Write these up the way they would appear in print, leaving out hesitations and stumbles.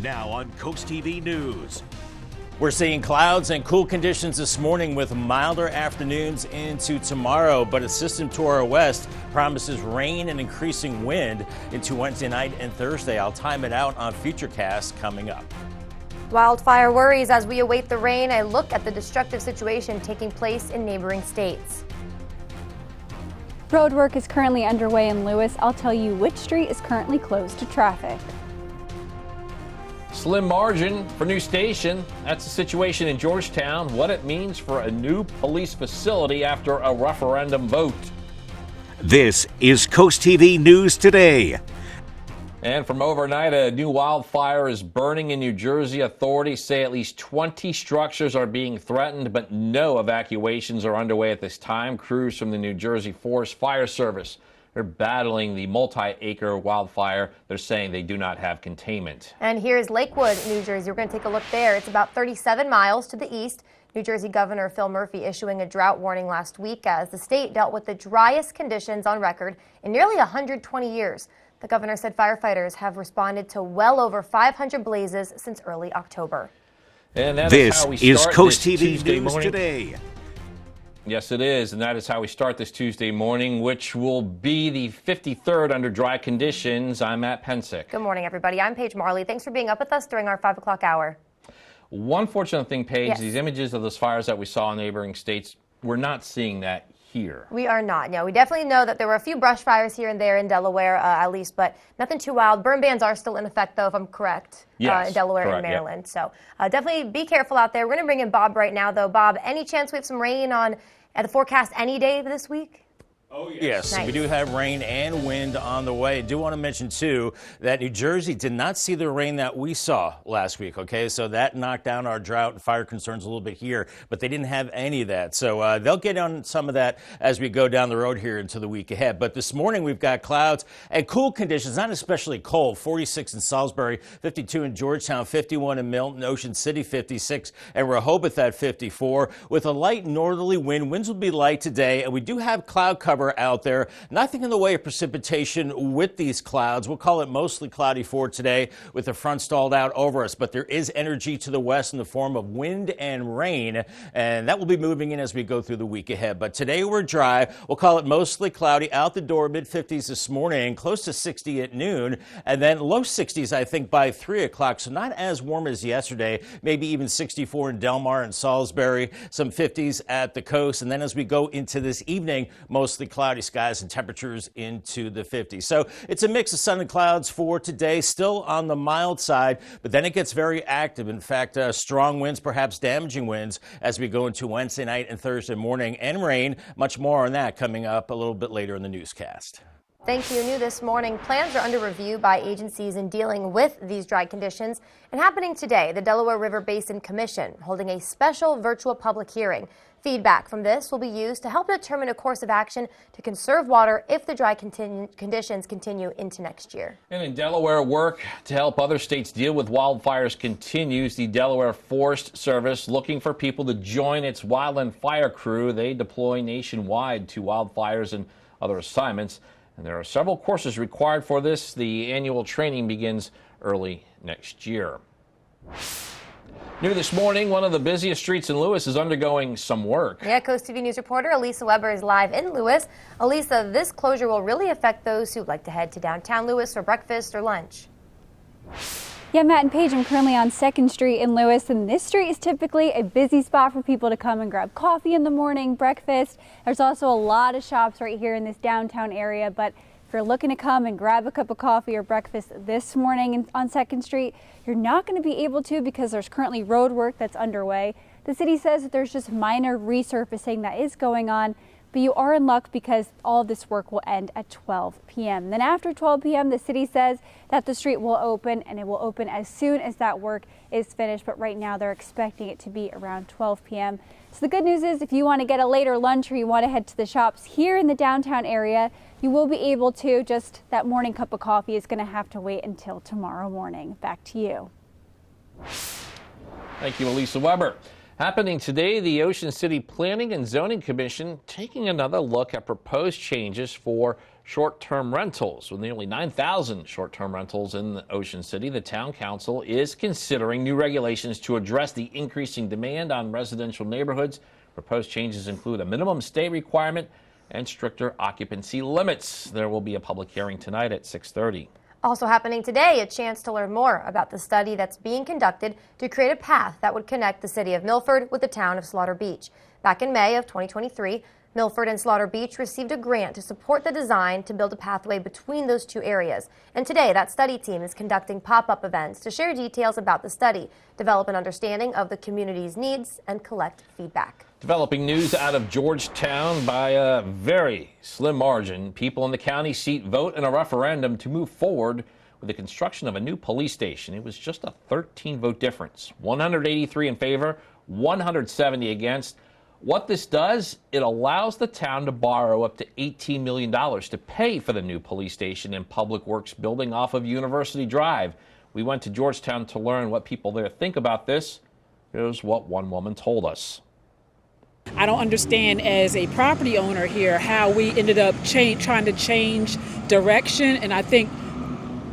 Now on CoastTV News. We're seeing clouds and cool conditions this morning with milder afternoons into tomorrow, but a system to our west promises rain and increasing wind into Wednesday night and Thursday. I'll time it out on Futurecast coming up. Wildfire worries as we await the rain. A look at the destructive situation taking place in neighboring states. Road work is currently underway in Lewes. I'll tell you which street is currently closed to traffic. Slim margin for new station. That's the situation in Georgetown. What it means for a new police facility after a referendum vote. This is CoastTV News Today. And from overnight, a new wildfire is burning in New Jersey. Authorities say at least 20 structures are being threatened, but no evacuations are underway at this time. Crews from the New Jersey Forest Fire Service are battling the multi-acre wildfire. They're saying they do not have containment. And here's Lakewood, New Jersey. We're going to take a look there. It's about 37 miles to the east. New Jersey Governor Phil Murphy issuing a drought warning last week as the state dealt with the driest conditions on record in nearly 120 years. The governor said firefighters have responded to well over 500 blazes since early October. And that This is how we is start CoastTV this Tuesday News morning. Today. Yes, it is, and that is how we start this Tuesday morning, which will be the 53rd under dry conditions. I'm Matt Pensick. Good morning, everybody. I'm Paige Marley. Thanks for being up with us during our 5 o'clock hour. One fortunate thing, Paige, Yes. these images of those fires that we saw in neighboring states, we're not seeing that here. We are not. No, we definitely know that there were a few brush fires here and there in Delaware, at least, but nothing too wild. Burn bans are still in effect, though, if I'm correct, Yes, in Delaware correct, and Maryland. So definitely be careful out there. We're going to bring in Bob right now, though. Bob, any chance we have some rain at the forecast any day this week? Oh, yes. Nice. We do have rain and wind on the way. I do want to mention, too, that New Jersey did not see the rain that we saw last week, okay? So that knocked down our drought and fire concerns a little bit here, but they didn't have any of that. So they'll get on some of that as we go down the road here into the week ahead. But this morning we've got clouds and cool conditions, not especially cold. 46 in Salisbury, 52 in Georgetown, 51 in Milton, Ocean City, 56, and Rehoboth at 54. With a light northerly wind, winds will be light today, and we do have cloud cover out there. Nothing in the way of precipitation with these clouds. We'll call it mostly cloudy for today with the front stalled out over us, but there is energy to the west in the form of wind and rain, and that will be moving in as we go through the week ahead. But today we're dry. We'll call it mostly cloudy out the door, mid-50s this morning, close to 60 at noon, and then low 60s, I think, by 3 o'clock, so not as warm as yesterday, maybe even 64 in Delmar and Salisbury, some 50s at the coast, and then as we go into this evening, mostly cloudy skies and temperatures into the 50s. So it's a mix of sun and clouds for today, still on the mild side, but then it gets very active. In fact, strong winds, perhaps damaging winds, as we go into Wednesday night and Thursday morning, and rain. Much more on that coming up a little bit later in the newscast. Thank you. New this morning, plans are under review by agencies in dealing with these dry conditions. And happening today, the Delaware River Basin Commission holding a special virtual public hearing. Feedback from this will be used to help determine a course of action to conserve water if the dry conditions continue into next year. And in Delaware, work to help other states deal with wildfires continues. The Delaware Forest Service looking for people to join its wildland fire crew. They deploy nationwide to wildfires and other assignments. And there are several courses required for this. The annual training begins early next year. New this morning, one of the busiest streets in Lewes is undergoing some work. Yeah, CoastTV News reporter Elisa Weber is live in Lewes. Elisa, this closure will really affect those who like to head to downtown Lewes for breakfast or lunch. Yeah, Matt and Paige, I'm currently on 2nd Street in Lewes, and this street is typically a busy spot for people to come and grab coffee in the morning, breakfast. There's also a lot of shops right here in this downtown area, but if you're looking to come and grab a cup of coffee or breakfast this morning on 2nd Street, you're not going to be able to because there's currently road work that's underway. The city says that there's just minor resurfacing that is going on, but you are in luck because all of this work will end at 12 p.m. Then after 12 p.m., the city says that the street will open, and it will open as soon as that work is finished. But right now they're expecting it to be around 12 p.m. So the good news is if you want to get a later lunch or you want to head to the shops here in the downtown area, you will be able to. Just that morning cup of coffee is going to have to wait until tomorrow morning. Back to you. Thank you, Elisa Weber. Happening today, the Ocean City Planning and Zoning Commission taking another look at proposed changes for short-term rentals. With nearly 9,000 short-term rentals in Ocean City, the town council is considering new regulations to address the increasing demand on residential neighborhoods. Proposed changes include a minimum stay requirement and stricter occupancy limits. There will be a public hearing tonight at 6:30. Also happening today, a chance to learn more about the study that's being conducted to create a path that would connect the city of Milford with the town of Slaughter Beach. Back in May of 2023, Milford and Slaughter Beach received a grant to support the design to build a pathway between those two areas. And today, that study team is conducting pop-up events to share details about the study, develop an understanding of the community's needs, and collect feedback. Developing news out of Georgetown. By a very slim margin, people in the county seat vote in a referendum to move forward with the construction of a new police station. It was just a 13-vote difference. 183 in favor, 170 against. What this does, it allows the town to borrow up to $18 million to pay for the new police station and public works building off of University Drive. We went to Georgetown to learn what people there think about this. Here's what one woman told us. I don't understand as a property owner here how we ended up trying to change direction, and I think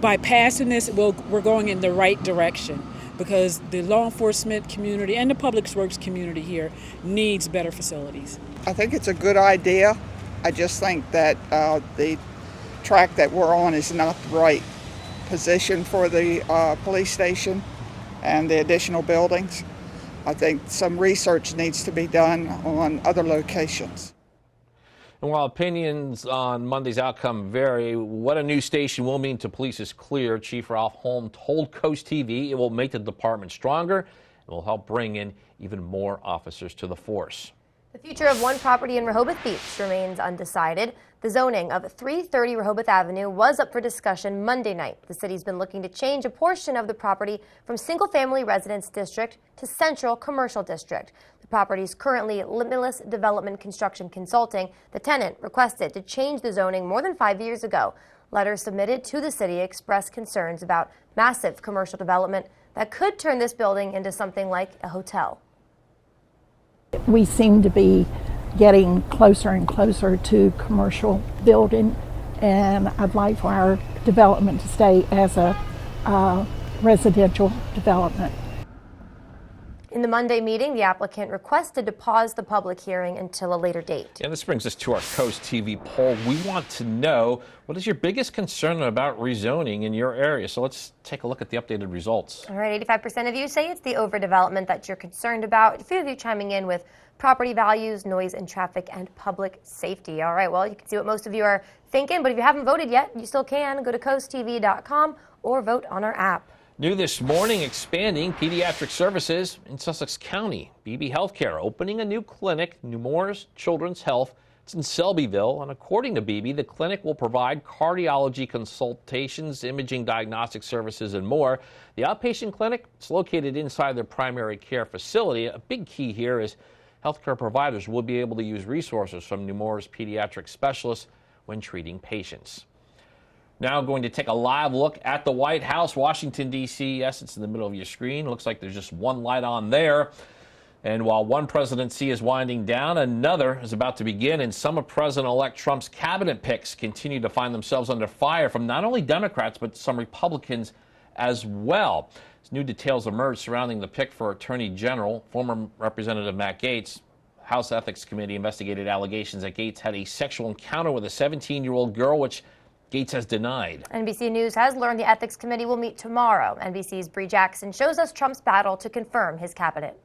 by passing this, we're going in the right direction, because the law enforcement community and the public works community here needs better facilities. I think it's a good idea. I just think that the track that we're on is not the right position for the police station and the additional buildings. I think some research needs to be done on other locations. And while opinions on Monday's outcome vary, what a new station will mean to police is clear. Chief Ralph Holm told Coast TV it will make the department stronger and will help bring in even more officers to the force. The future of one property in Rehoboth Beach remains undecided. The zoning of 330 Rehoboth Avenue was up for discussion Monday night. The city's been looking to change a portion of the property from single-family residence district to central commercial district. The property is currently Limitless Development Construction Consulting. The tenant requested to change the zoning more than 5 years ago. Letters submitted to the city express concerns about massive commercial development that could turn this building into something like a hotel. We seem to be getting closer and closer to commercial building, and I'd like for our development to stay as a residential development. In the Monday meeting, the applicant requested to pause the public hearing until a later date. And this brings us to our Coast TV poll. We want to know, what is your biggest concern about rezoning in your area? So let's take a look at the updated results. All right, 85% of you say it's the overdevelopment that you're concerned about. A few of you chiming in with property values, noise and traffic, and public safety. All right, well, you can see what most of you are thinking, but if you haven't voted yet, you still can. Go to coasttv.com or vote on our app. New this morning, expanding pediatric services in Sussex County. BB Healthcare opening a new clinic, Nemours Children's Health. It's in Selbyville, and according to BB, the clinic will provide cardiology consultations, imaging diagnostic services, and more. The outpatient clinic is located inside their primary care facility. A big key here is healthcare providers will be able to use resources from Nemours pediatric specialists when treating patients. Now going to take a live look at the White House, Washington, D.C. Yes, it's in the middle of your screen. Looks like there's just one light on there. And while one presidency is winding down, another is about to begin. And some of President-elect Trump's cabinet picks continue to find themselves under fire from not only Democrats, but some Republicans as well. As new details emerge surrounding the pick for Attorney General, former Representative Matt Gaetz. House Ethics Committee investigated allegations that Gaetz had a sexual encounter with a 17-year-old girl, which Gaetz has denied. NBC News has learned the Ethics Committee will meet tomorrow. NBC's Bree Jackson shows us Trump's battle to confirm his cabinet.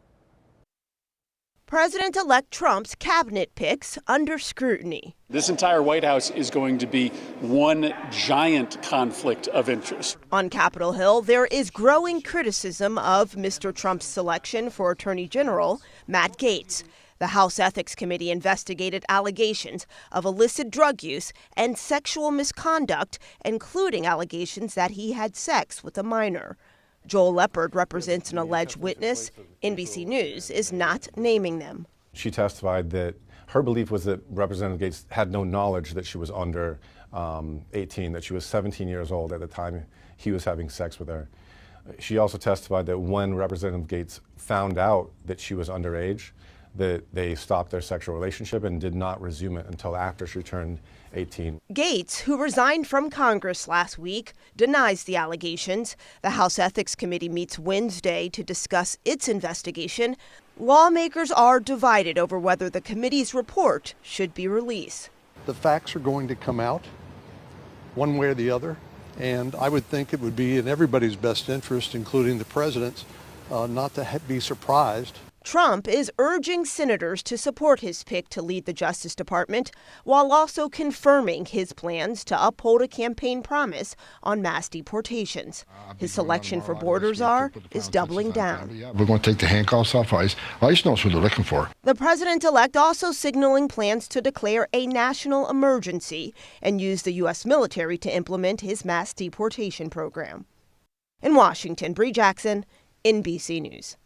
President-elect Trump's cabinet picks under scrutiny. This entire White House is going to be one giant conflict of interest. On Capitol Hill, there is growing criticism of Mr. Trump's selection for Attorney General Matt Gaetz. The House Ethics Committee investigated allegations of illicit drug use and sexual misconduct, including allegations that he had sex with a minor. Joel Leopard represents an alleged witness. NBC News is not naming them. She testified that her belief was that Representative Gaetz had no knowledge that she was under 18, that she was 17 years old at the time he was having sex with her. She also testified that when Representative Gaetz found out that she was underage, that they stopped their sexual relationship and did not resume it until after she turned 18. Gates, who resigned from Congress last week, denies the allegations. The House Ethics Committee meets Wednesday to discuss its investigation. Lawmakers are divided over whether the committee's report should be released. The facts are going to come out one way or the other, and I would think it would be in everybody's best interest, including the president's, not to be surprised. Trump is urging senators to support his pick to lead the Justice Department, while also confirming his plans to uphold a campaign promise on mass deportations. His selection for border czar is doubling down. We're going to take the handcuffs off ICE. ICE knows who they're looking for. The president-elect also signaling plans to declare a national emergency and use the U.S. military to implement his mass deportation program. In Washington, Bree Jackson, NBC News.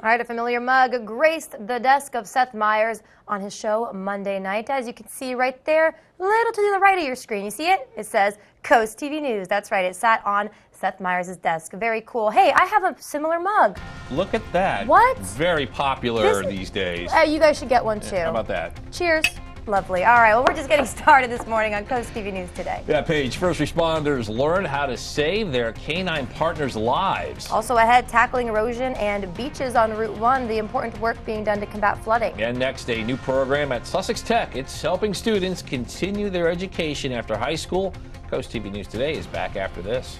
All right, a familiar mug graced the desk of Seth Meyers on his show Monday night. As you can see right there, a little to the right of your screen. You see it? It says CoastTV News. That's right. It sat on Seth Meyers' desk. Very cool. Hey, I have a similar mug. Look at that. What? Very popular these days. You guys should get one too. How about that? Cheers. Lovely. All right, well, we're just getting started this morning on CoastTV News Today. Yeah, Paige, first responders learn how to save their canine partners' lives. Also ahead, tackling erosion and beaches on Route 1, the important work being done to combat flooding. And next, a new program at Sussex Tech. It's helping students continue their education after high school. CoastTV News Today is back after this.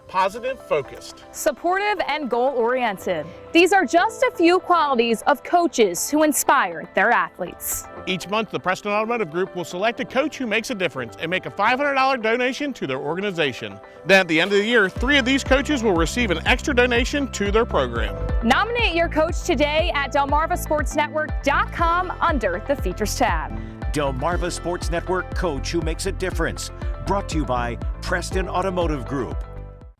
Positive, focused, supportive, and goal-oriented. These are just a few qualities of coaches who inspire their athletes. Each month, the Preston Automotive Group will select a coach who makes a difference and make a $500 donation to their organization. Then at the end of the year, 3 of these coaches will receive an extra donation to their program. Nominate your coach today at DelmarvaSportsNetwork.com under the Features tab. Delmarva Sports Network Coach Who Makes a Difference. Brought to you by Preston Automotive Group.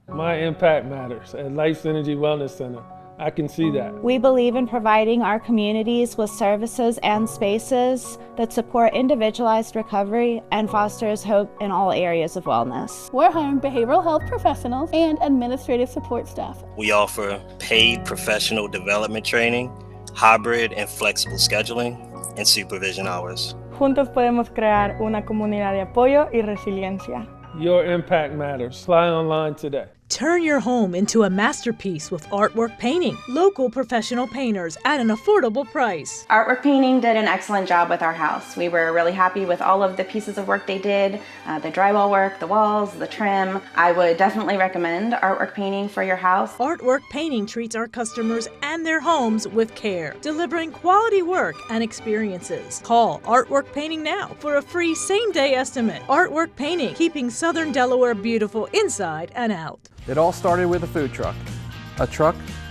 My impact matters at Life Energy Wellness Center. I can see that. We believe in providing our communities with services and spaces that support individualized recovery and fosters hope in all areas of wellness. We're hiring behavioral health professionals and administrative support staff. We offer paid professional development training, hybrid and flexible scheduling, and supervision hours. Juntos podemos crear una comunidad de apoyo y resiliencia. Your impact matters. Apply online today. Turn your home into a masterpiece with Artwork Painting. Local professional painters at an affordable price. Artwork Painting did an excellent job with our house. We were really happy with all of the pieces of work they did, the drywall work, the walls, the trim. I would definitely recommend Artwork Painting for your house. Artwork Painting treats our customers and their homes with care, delivering quality work and experiences. Call Artwork Painting now for a free same-day estimate. Artwork Painting, keeping Southern Delaware beautiful inside and out. It all started with a food truck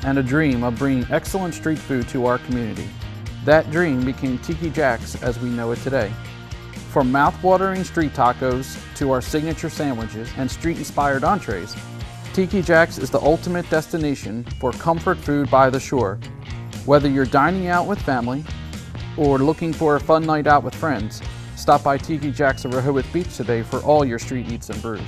and a dream of bringing excellent street food to our community. That dream became Tiki Jack's as we know it today. From mouth-watering street tacos to our signature sandwiches and street-inspired entrees, Tiki Jack's is the ultimate destination for comfort food by the shore. Whether you're dining out with family or looking for a fun night out with friends, stop by Tiki Jack's of Rehoboth Beach today for all your street eats and brews.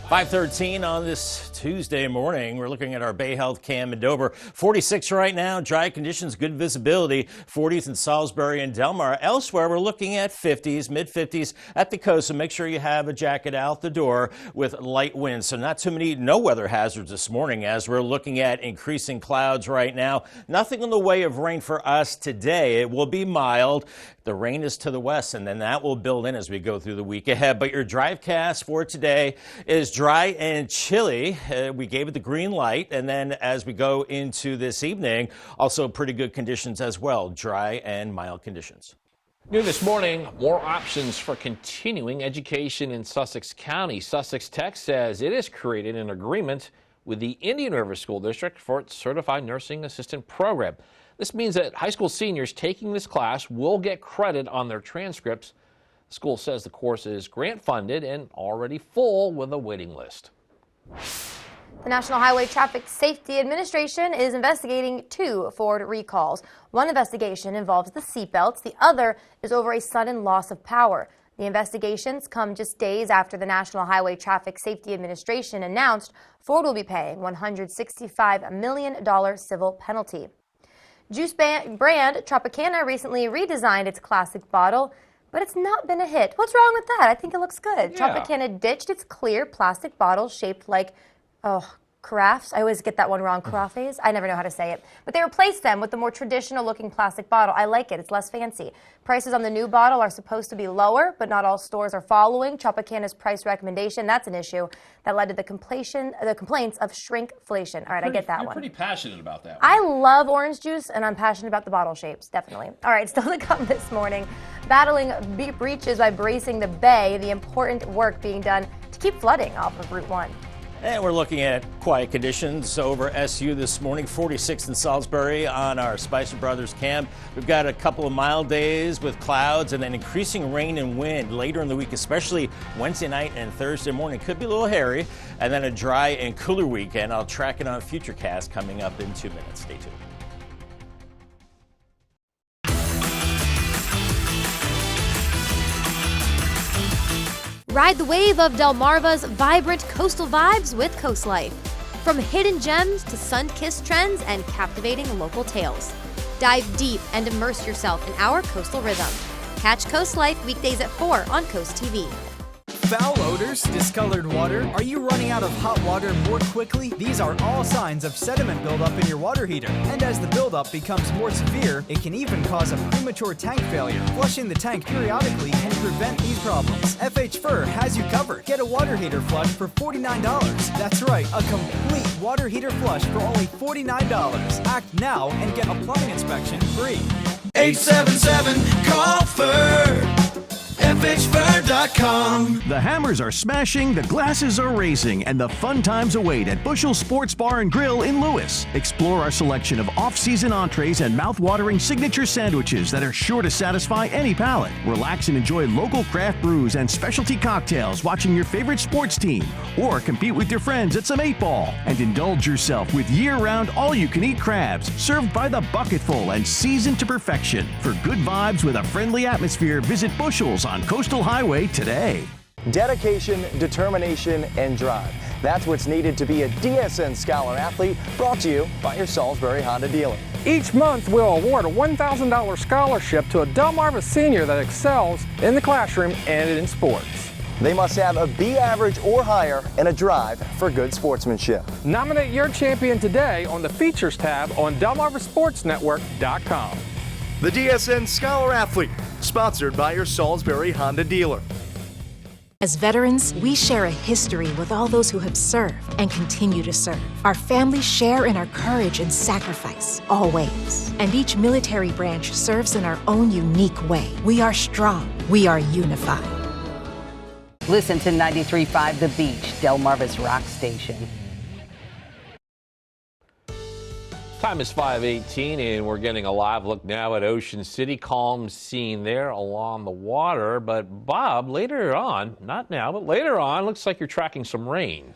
5:13 on this Tuesday morning. We're looking at our Bay Health cam in Dover. 46 right now, dry conditions, good visibility. 40s in Salisbury and Delmar. Elsewhere, we're looking at 50s, mid-50s at the coast. So make sure you have a jacket out the door with light winds. So not too many no weather hazards this morning as we're looking at increasing clouds right now. Nothing in the way of rain for us today. It will be mild. The rain is to the west, and then that will build in as we go through the week ahead. But your drivecast for today is dry and chilly. We gave it the green light, and then as we go into this evening, also pretty good conditions as well, dry and mild conditions. New this morning, more options for continuing education in Sussex County. Sussex Tech says it has created an agreement with the Indian River School District for its Certified Nursing Assistant program. This means that high school seniors taking this class will get credit on their transcripts. The school says the course is grant funded and already full with a waiting list. The National Highway Traffic Safety Administration is investigating 2 Ford recalls. One investigation involves the seatbelts. The other is over a sudden loss of power. The investigations come just days after the National Highway Traffic Safety Administration announced Ford will be paying $165 million civil penalty. Juice brand Tropicana recently redesigned its classic bottle, but it's not been a hit. What's wrong with that? I think it looks good. Yeah. Tropicana ditched its clear plastic bottle shaped like, carafes. I always get that one wrong, carafes. I never know how to say it. But they replaced them with the more traditional looking plastic bottle. I like it. It's less fancy. Prices on the new bottle are supposed to be lower, but not all stores are following Tropicana's price recommendation. That's an issue that led to the complaints of shrinkflation. All right, I get that You're one. pretty passionate about that one. I love orange juice, and I'm passionate about the bottle shapes, definitely. All right, still to come this morning. Battling breaches by bracing the bay, the important work being done to keep flooding off of Route 1. And we're looking at quiet conditions over SU this morning, 46 in Salisbury on our Spicer Brothers cam. We've got a couple of mild days with clouds and then increasing rain and wind later in the week, especially Wednesday night and Thursday morning. Could be a little hairy, and then a dry and cooler weekend. I'll track it on FutureCast coming up in 2 minutes. Stay tuned. Ride the wave of Delmarva's vibrant coastal vibes with Coast Life. From hidden gems to sun-kissed trends and captivating local tales. Dive deep and immerse yourself in our coastal rhythm. Catch Coast Life weekdays at 4 on CoastTV. Foul odors, discolored water, are you running out of hot water more quickly? These are all signs of sediment buildup in your water heater. And as the buildup becomes more severe, it can even cause a premature tank failure. Flushing the tank periodically can prevent these problems. FH Fur has you covered. Get a water heater flush for $49. That's right, a complete water heater flush for only $49. Act now and get a plumbing inspection free. 877-CALL-FUR. FHFur.com. The hammers are smashing, the glasses are raising, and the fun times await at Bushel Sports Bar and Grill in Lewes. Explore our selection of off-season entrees and mouth-watering signature sandwiches that are sure to satisfy any palate. Relax and enjoy local craft brews and specialty cocktails watching your favorite sports team, or compete with your friends at some 8-ball. And indulge yourself with year-round all-you-can-eat crabs served by the bucketful and seasoned to perfection. For good vibes with a friendly atmosphere, visit Bushel's on Coastal Highway today. Dedication, determination, and drive. That's what's needed to be a DSN Scholar Athlete, brought to you by your Salisbury Honda dealer. Each month, we'll award a $1,000 scholarship to a Delmarva senior that excels in the classroom and in sports. They must have a B average or higher and a drive for good sportsmanship. Nominate your champion today on the Features tab on DelmarvaSportsNetwork.com. The DSN Scholar Athlete, sponsored by your Salisbury Honda dealer. As veterans, we share a history with all those who have served and continue to serve. Our families share in our courage and sacrifice, always. And each military branch serves in our own unique way. We are strong. We are unified. Listen to 93.5 The Beach, Delmarva's rock station. Time is 5:18, and we're getting a live look now at Ocean City. Calm scene there along the water. But Bob, later on, not now, but later on, looks like you're tracking some rain.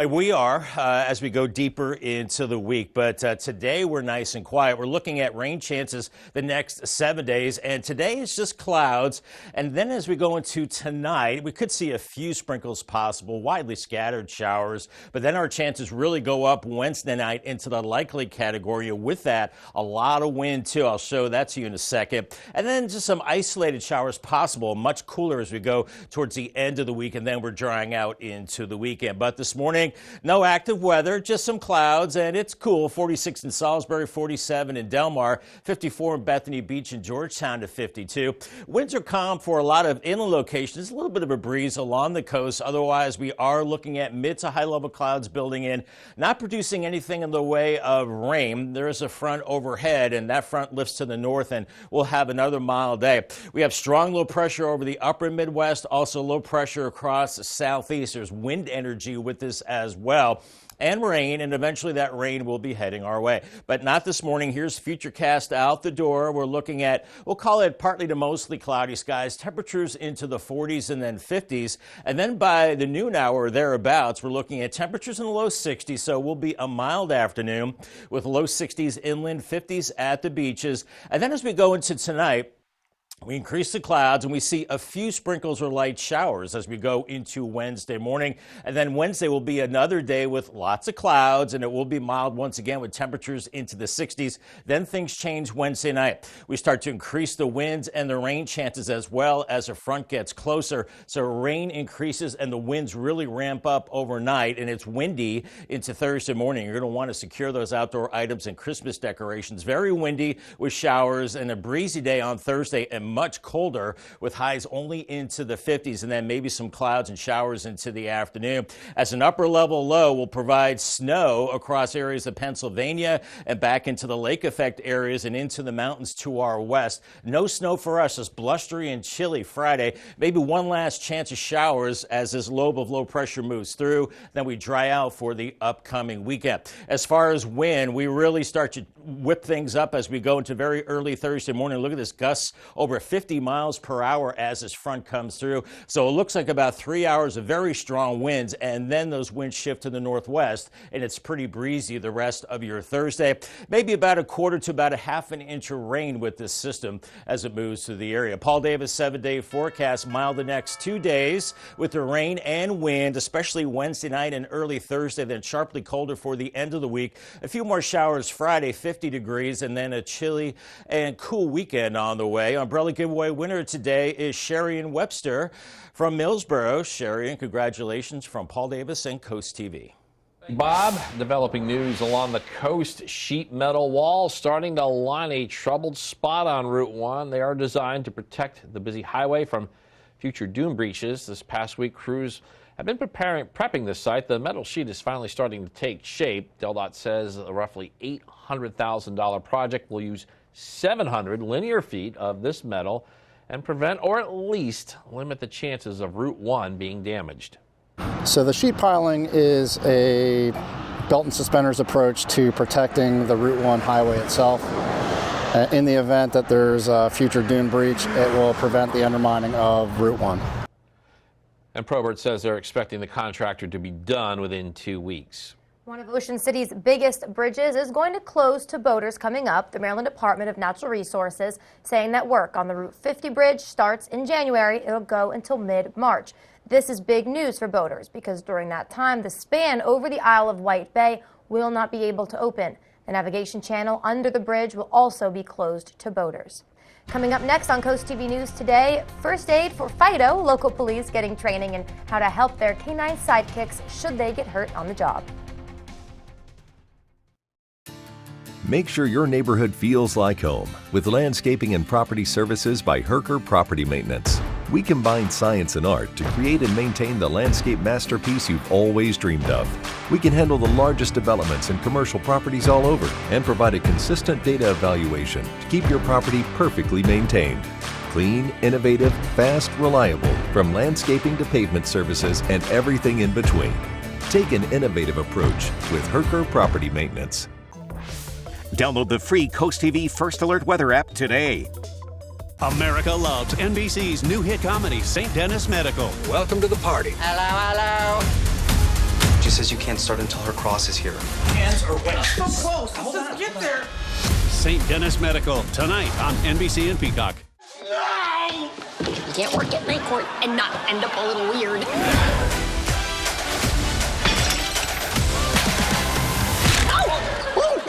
We are as we go deeper into the week, but today we're nice and quiet. We're looking at rain chances the next 7 days, and today is just clouds. And then as we go into tonight, we could see a few sprinkles possible, widely scattered showers, but then our chances really go up Wednesday night into the likely category. With that, a lot of wind too. I'll show that to you in a second. And then just some isolated showers possible, much cooler as we go towards the end of the week, and then we're drying out into the weekend. But this morning, no active weather, just some clouds, and it's cool. 46 in Salisbury, 47 in Delmar, 54 in Bethany Beach and Georgetown to 52. Winds are calm for a lot of inland locations. A little bit of a breeze along the coast. Otherwise, we are looking at mid to high level clouds building in, not producing anything in the way of rain. There is a front overhead, and that front lifts to the north, and we'll have another mild day. We have strong low pressure over the upper Midwest, also low pressure across the southeast. There's wind energy with this as well, and rain, and eventually that rain will be heading our way. But not this morning. Here's FutureCast out the door. We're looking at, we'll call it partly to mostly cloudy skies, temperatures into the 40s and then 50s. And then by the noon hour thereabouts, we're looking at temperatures in the low 60s. So we'll be a mild afternoon with low 60s inland, 50s at the beaches. And then as we go into tonight, We increase the clouds and we see a few sprinkles or light showers as we go into Wednesday morning. And then Wednesday will be another day with lots of clouds, and it will be mild once again with temperatures into the 60s. Then things change Wednesday night. We start to increase the winds and the rain chances as well as a front gets closer. So rain increases and the winds really ramp up overnight, and it's windy into Thursday morning. You're going to want to secure those outdoor items and Christmas decorations. Very windy with showers and a breezy day on Thursday, and much colder with highs only into the 50s, and then maybe some clouds and showers into the afternoon. As an upper level low will provide snow across areas of Pennsylvania and back into the lake effect areas and into the mountains to our west. No snow for us, just blustery and chilly Friday. Maybe one last chance of showers as this lobe of low pressure moves through. Then we dry out for the upcoming weekend. As far as wind, we really start to whip things up as we go into very early Thursday morning. Look at this, gusts over 50 miles per hour as this front comes through. So it looks like about 3 hours of very strong winds, and then those winds shift to the northwest, and it's pretty breezy the rest of your Thursday. Maybe about a quarter to about a half an inch of rain with this system as it moves through the area. Paul Davis 7-day forecast, mild the next 2 days with the rain and wind, especially Wednesday night and early Thursday, then sharply colder for the end of the week. A few more showers Friday, 50 degrees, and then a chilly and cool weekend on the way. Umbrella giveaway winner today is Sherian Webster from Millsboro. Sherian, congratulations from Paul Davis and Coast TV. Bob, developing news along the coast. Sheet metal walls starting to line a troubled spot on Route 1. They are designed to protect the busy highway from future dune breaches. This past week, crews have been prepping this site. The metal sheet is finally starting to take shape. DelDOT says a roughly $800,000 project will use 700 linear feet of this metal and prevent or at least limit the chances of Route 1 being damaged. So the sheet piling is a belt and suspenders approach to protecting the Route 1 highway itself. In the event that there's a future dune breach, it will prevent the undermining of Route 1. And Probert says they're expecting the contractor to be done within 2 weeks. One of Ocean City's biggest bridges is going to close to boaters coming up. The Maryland Department of Natural Resources saying that work on the Route 50 bridge starts in January. It'll go until mid-March. This is big news for boaters because during that time, the span over the Isle of White Bay will not be able to open. The navigation channel under the bridge will also be closed to boaters. Coming up next on Coast TV News today, first aid for Fido, local police getting training in how to help their canine sidekicks should they get hurt on the job. Make sure your neighborhood feels like home with landscaping and property services by Herker Property Maintenance. We combine science and art to create and maintain the landscape masterpiece you've always dreamed of. We can handle the largest developments and commercial properties all over and provide a consistent data evaluation to keep your property perfectly maintained. Clean, innovative, fast, reliable, from landscaping to pavement services and everything in between. Take an innovative approach with Herker Property Maintenance. Download the free Coast TV First Alert Weather app today. America loves NBC's new hit comedy, St. Denis Medical. Welcome to the party. Hello, hello. She says you can't start until her cross is here. Hands are wet. So close. Hold on. Get there. St. Denis Medical, tonight on NBC and Peacock. No! You can't work at night court and not end up a little weird.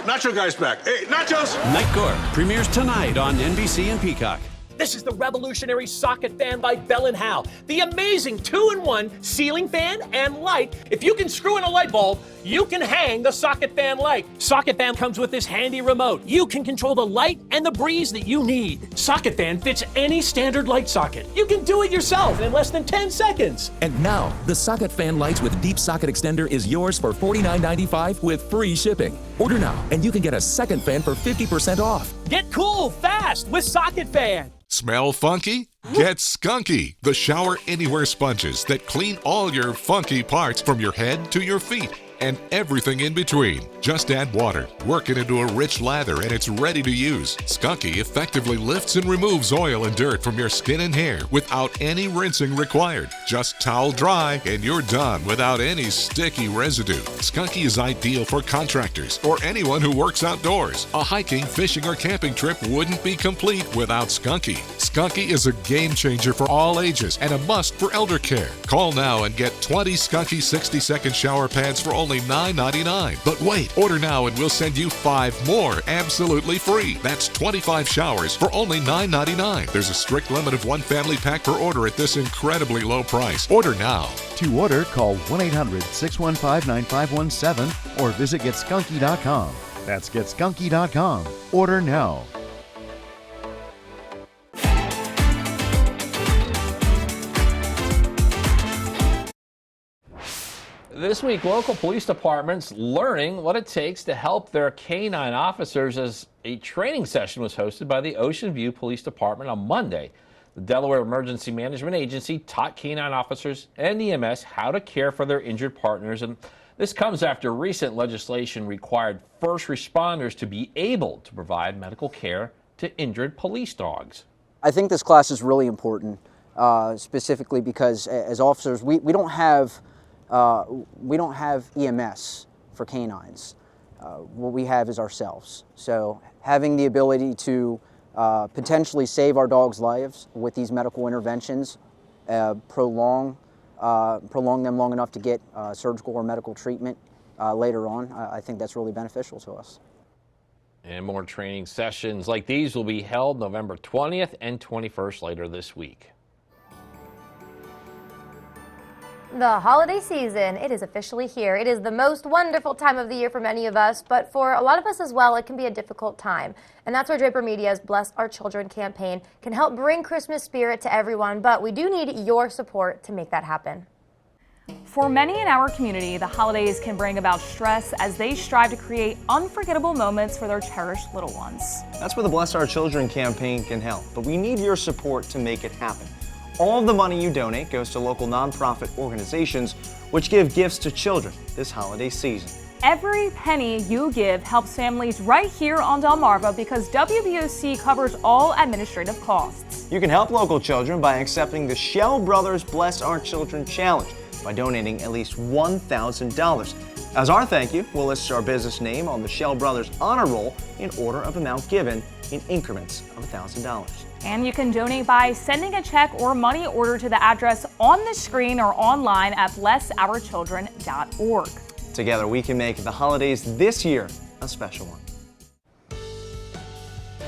Nacho guy's back. Hey, Nachos! Night Court premieres tonight on NBC and Peacock. This is the revolutionary socket fan by Bell & Howell. The amazing 2-in-1 ceiling fan and light. If you can screw in a light bulb, you can hang the socket fan light. Socket fan comes with this handy remote. You can control the light and the breeze that you need. Socket fan fits any standard light socket. You can do it yourself in less than 10 seconds. And now, the socket fan lights with deep socket extender is yours for $49.95 with free shipping. Order now, and you can get a second fan for 50% off. Get cool fast with Socket Fan. Smell funky? Get Skunky, the shower anywhere sponges that clean all your funky parts from your head to your feet and everything in between. Just add water, work it into a rich lather, and it's ready to use. Skunky effectively lifts and removes oil and dirt from your skin and hair without any rinsing required. Just towel dry and you're done without any sticky residue. Skunky is ideal for contractors or anyone who works outdoors. A hiking, fishing, or camping trip wouldn't be complete without Skunky. Skunky is a game changer for all ages and a must for elder care. Call now and get 20 Skunky 60-second shower pads for only $9.99. But wait, order now and we'll send you 5 more absolutely free. That's 25 showers for only $9.99. There's a strict limit of 1 family pack per order at this incredibly low price. Order now. To order, call 1-800-615-9517 or visit GetSkunky.com. That's GetSkunky.com. Order now. This week, local police departments learning what it takes to help their canine officers as a training session was hosted by the Ocean View Police Department on Monday. The Delaware Emergency Management Agency taught canine officers and EMS how to care for their injured partners, and this comes after recent legislation required first responders to be able to provide medical care to injured police dogs. I think this class is really important, specifically because as officers, we don't have EMS for canines. What we have is ourselves. So having the ability to potentially save our dogs' lives with these medical interventions, prolong them long enough to get surgical or medical treatment later on, I think that's really beneficial to us. And more training sessions like these will be held November 20th and 21st later this week. The holiday season, it is officially here. It is the most wonderful time of the year for many of us, but for a lot of us as well, it can be a difficult time. And that's where Draper Media's Bless Our Children campaign can help bring Christmas spirit to everyone, but we do need your support to make that happen. For many in our community, the holidays can bring about stress as they strive to create unforgettable moments for their cherished little ones. That's where the Bless Our Children campaign can help, but we need your support to make it happen. All of the money you donate goes to local nonprofit organizations which give gifts to children this holiday season. Every penny you give helps families right here on Delmarva because WBOC covers all administrative costs. You can help local children by accepting the Shell Brothers Bless Our Children Challenge by donating at least $1,000. As our thank you, we'll list our business name on the Shell Brothers Honor Roll in order of amount given in increments of $1,000. And you can donate by sending a check or money order to the address on the screen or online at blessourchildren.org. Together we can make the holidays this year a special one.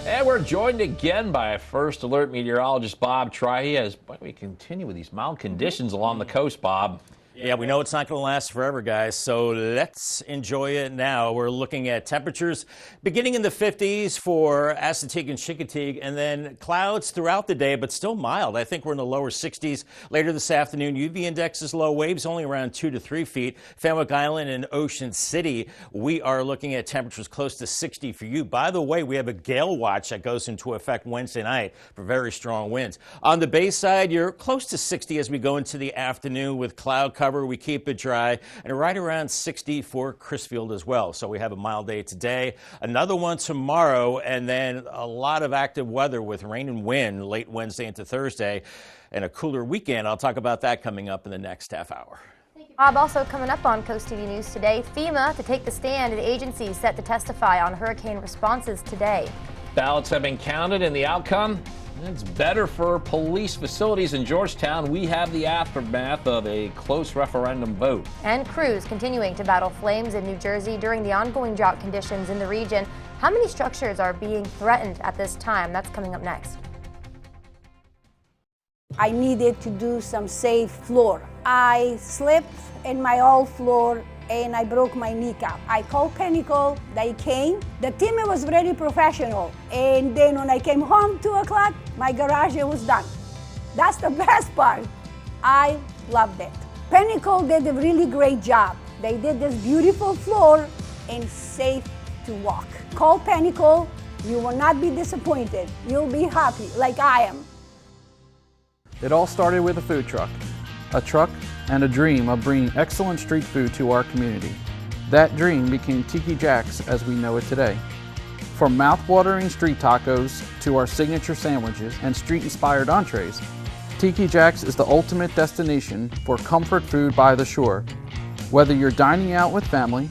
And we're joined again by First Alert meteorologist Bob Trihey as we continue with these mild conditions along the coast, Bob. Yeah, we know it's not going to last forever, guys, so let's enjoy it now. We're looking at temperatures beginning in the 50s for Assateague and Chincoteague, and then clouds throughout the day, but still mild. I think we're in the lower 60s later this afternoon. UV index is low, waves only around 2 to 3 feet. Fenwick Island and Ocean City, we are looking at temperatures close to 60 for you. By the way, we have a gale watch that goes into effect Wednesday night for very strong winds. On the bay side, you're close to 60 as we go into the afternoon with cloud cover. We keep it dry, and right around 60 for Crisfield as well. So we have a mild day today, another one tomorrow, and then a lot of active weather with rain and wind late Wednesday into Thursday, and a cooler weekend. I'll talk about that coming up in the next half hour. Bob, also coming up on CoastTV News today, FEMA to take the stand. The agency set to testify on hurricane responses today. Ballots have been counted, and the outcome? It's better for police facilities in Georgetown. We have the aftermath of a close referendum vote. And crews continuing to battle flames in New Jersey during the ongoing drought conditions in the region. How many structures are being threatened at this time? That's coming up next. I needed to do some safe floor. I slipped in my old floor and I broke my kneecap. I called Pinnacle, they came. The team was very professional. And then when I came home 2 o'clock, my garage was done. That's the best part. I loved it. Pinnacle did a really great job. They did this beautiful floor and safe to walk. Call Pinnacle, you will not be disappointed. You'll be happy like I am. It all started with a food truck and a dream of bringing excellent street food to our community. That dream became Tiki Jack's as we know it today. From mouth-watering street tacos to our signature sandwiches and street-inspired entrees, Tiki Jack's is the ultimate destination for comfort food by the shore. Whether you're dining out with family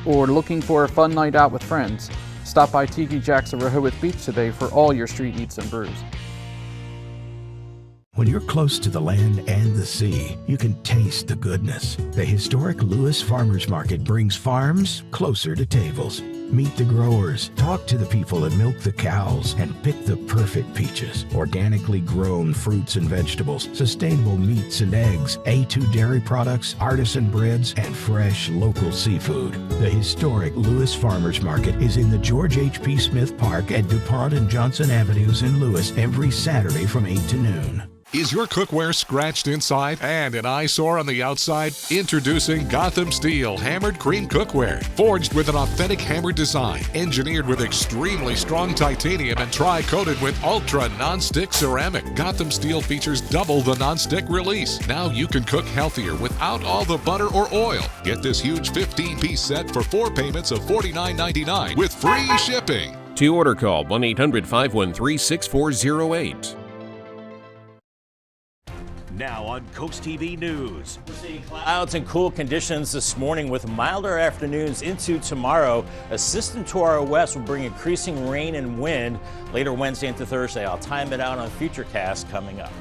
or looking for a fun night out with friends, stop by Tiki Jack's of Rehoboth Beach today for all your street eats and brews. When you're close to the land and the sea, you can taste the goodness. The historic Lewes Farmers Market brings farms closer to tables. Meet the growers, talk to the people that milk the cows, and pick the perfect peaches. Organically grown fruits and vegetables, sustainable meats and eggs, A2 dairy products, artisan breads, and fresh local seafood. The historic Lewes Farmers Market is in the George H.P. Smith Park at DuPont and Johnson Avenues in Lewes every Saturday from 8 to noon. Is your cookware scratched inside and an eyesore on the outside? Introducing Gotham Steel Hammered Cream Cookware. Forged with an authentic hammered design, engineered with extremely strong titanium and tri-coated with ultra non-stick ceramic. Gotham Steel features double the non-stick release. Now you can cook healthier without all the butter or oil. Get this huge 15-piece set for 4 payments of $49.99 with free shipping. To order, call 1-800-513-6408. Now on CoastTV News. We're seeing clouds and cool conditions this morning with milder afternoons into tomorrow. A system to our west will bring increasing rain and wind later Wednesday into Thursday. I'll time it out on Futurecast coming up.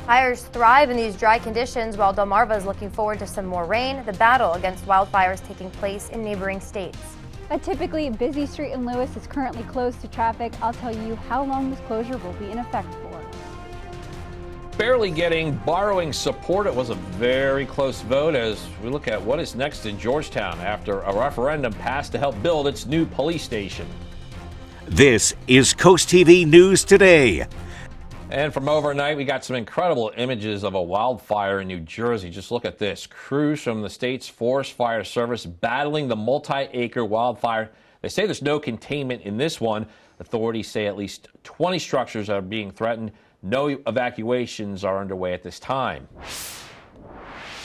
Fires thrive in these dry conditions while Delmarva is looking forward to some more rain. The battle against wildfires taking place in neighboring states. A typically busy street in Lewes is currently closed to traffic. I'll tell you how long this closure will be in effect for. Barely getting borrowing support. It was a very close vote as we look at what is next in Georgetown after a referendum passed to help build its new police station. This is CoastTV News Today. And from overnight, we got some incredible images of a wildfire in New Jersey. Just look at this. Crews from the state's Forest Fire Service battling the multi-acre wildfire. They say there's no containment in this one. Authorities say at least 20 structures are being threatened. No evacuations are underway at this time.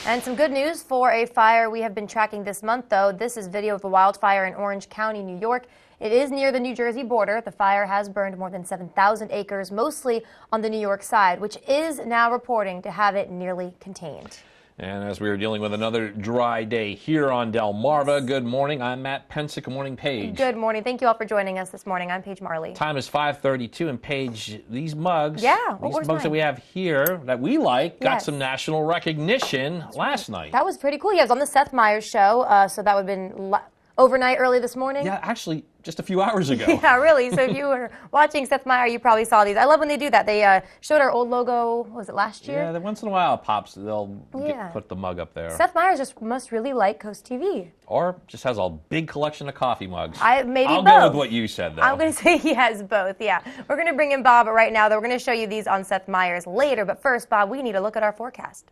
And some good news for a fire we have been tracking this month, though. This is video of a wildfire in Orange County, New York. It is near the New Jersey border. The fire has burned more than 7,000 acres, mostly on the New York side, which is now reporting to have it nearly contained. And as we are dealing with another dry day here on Delmarva, good morning. I'm Matt Pensick. Good morning, Paige. Good morning. Thank you all for joining us this morning. I'm Paige Marley. Time is 5:32, and Paige, these mugs, these mugs that we have here that we like, got some national recognition last night. That was pretty cool. Yeah, it was on the Seth Meyers show, so that would have been overnight early this morning. Yeah, actually, just a few hours ago. Yeah, really. So if you were watching Seth Meyers, you probably saw these. I love when they do that. They showed our old logo, was it last year? Yeah, once in a while it pops. They'll put the mug up there. Seth Meyers just must really like CoastTV. Or just has a big collection of coffee mugs. I'll both. Go with what you said, though. I'm going to say he has both, yeah. We're going to bring in Bob right now, though. We're going to show you these on Seth Meyers later. But first, Bob, we need to look at our forecast.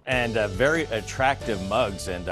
And very attractive mugs, and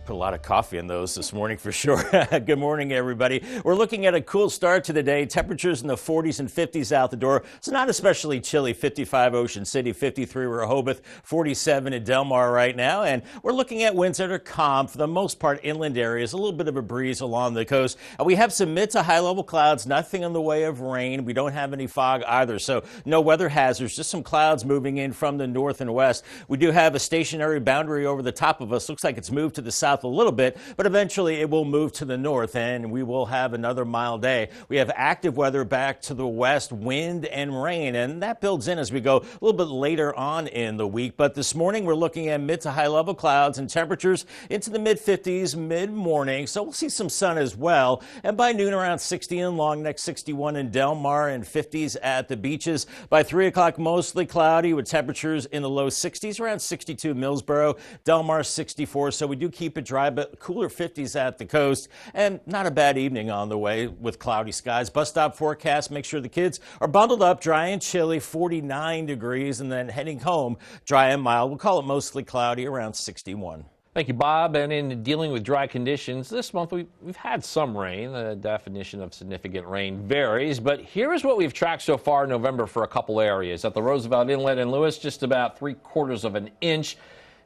put a lot of coffee in those this morning for sure. Good morning, everybody. We're looking at a cool start to the day. Temperatures in the 40s and 50s out the door. It's not especially chilly. 55 Ocean City, 53 Rehoboth, 47 in Delmar right now. And we're looking at winds that are calm for the most part, inland areas. A little bit of a breeze along the coast. We have some mid to high level clouds, nothing in the way of rain. We don't have any fog either, so no weather hazards, just some clouds moving in from the north and west. We do have a stationary boundary over the top of us. Looks like it's moved to the south a little bit, but eventually it will move to the north and we will have another mild day. We have active weather back to the west, wind and rain, and that builds in as we go a little bit later on in the week. But this morning we're looking at mid to high level clouds and temperatures into the mid 50s mid-morning, so we'll see some sun as well. And by noon around 60 in Long Neck, 61 in Delmar, and 50s at the beaches. By 3 o'clock mostly cloudy with temperatures in the low 60s, around 62 Millsboro, Delmar 64, so we do keep it dry, but cooler 50s at the coast, and not a bad evening on the way with cloudy skies. Bus stop forecast, make sure the kids are bundled up, dry and chilly, 49 degrees, and then heading home, dry and mild. We'll call it mostly cloudy, around 61. Thank you, Bob. And in dealing with dry conditions, this month we've had some rain. The definition of significant rain varies, but here is what we've tracked so far in November for a couple areas. At the Roosevelt Inlet in Lewes, just about 3/4 of an inch.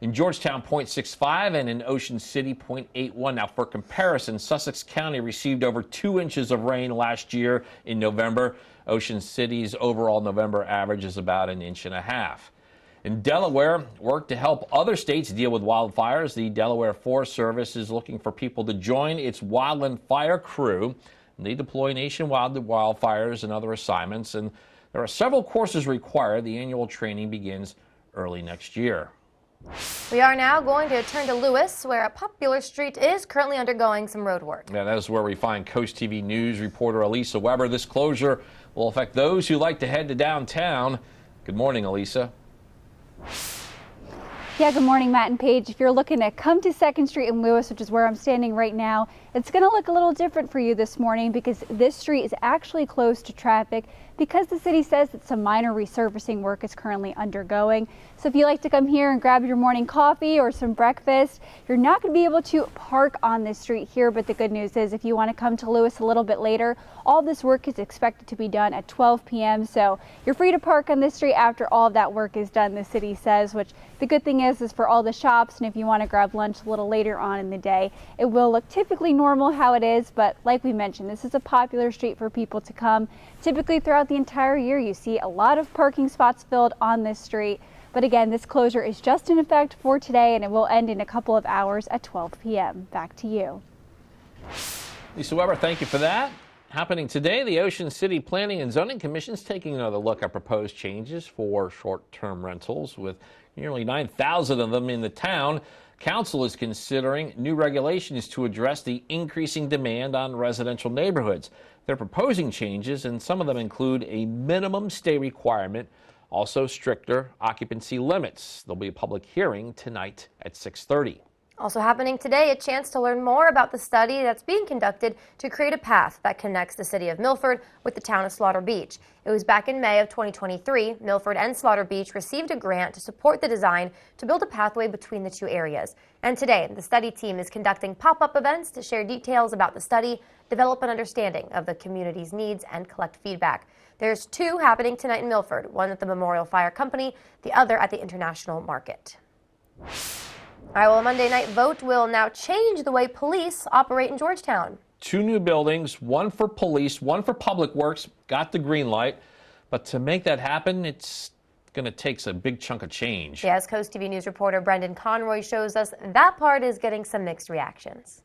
In Georgetown, 0.65, and in Ocean City, 0.81. Now, for comparison, Sussex County received over 2 inches of rain last year in November. Ocean City's overall November average is about 1.5 inches. In Delaware, work to help other states deal with wildfires. The Delaware Forest Service is looking for people to join its wildland fire crew. They deploy nationwide to wildfires and other assignments, and There are several courses required. The annual training begins early next year. We are now going to turn to Lewes, where a popular street is currently undergoing some road work. Yeah, that is where we find Coast TV News reporter Elisa Weber. This closure will affect those who like to head to downtown. Good morning, Elisa. Yeah, good morning, Matt and Paige. If you're looking to come to 2nd Street in Lewes, which is where I'm standing right now, it's going to look a little different for you this morning because this street is actually closed to traffic because the city says that some minor resurfacing work is currently undergoing. So if you like to come here and grab your morning coffee or some breakfast, you're not going to be able to park on this street here, but the good news is if you want to come to Lewes a little bit later, all this work is expected to be done at 12 p.m. So you're free to park on this street after all of that work is done, the city says, which the good thing is for all the shops, and if you want to grab lunch a little later on in the day, it will look typically normal how it is, but like we mentioned, this is a popular street for people to come. Typically throughout the entire year, you see a lot of parking spots filled on this street. But again, this closure is just in effect for today, and it will end in a couple of hours at 12 p.m. Back to you. Lisa Weber, thank you for that. Happening today, the Ocean City Planning and Zoning Commission is taking another look at proposed changes for short-term rentals. With nearly 9,000 of them in the town, Council is considering new regulations to address the increasing demand on residential neighborhoods. They're proposing changes, and some of them include a minimum stay requirement, also stricter occupancy limits. There'll be a public hearing tonight at 6:30. Also happening today, a chance to learn more about the study that's being conducted to create a path that connects the city of Milford with the town of Slaughter Beach. It was back in May of 2023. Milford and Slaughter Beach received a grant to support the design to build a pathway between the two areas. And today, the study team is conducting pop-up events to share details about the study, develop an understanding of the community's needs, and collect feedback. There's two happening tonight in Milford, one at the Memorial Fire Company, the other at the International Market. All right, well, a Monday night vote will now change the way police operate in Georgetown. 2 new buildings, one for police, one for public works, got the green light. But to make that happen, it's going to take a big chunk of change. Yes, Coast TV News reporter Brendan Conroy shows us that part is getting some mixed reactions.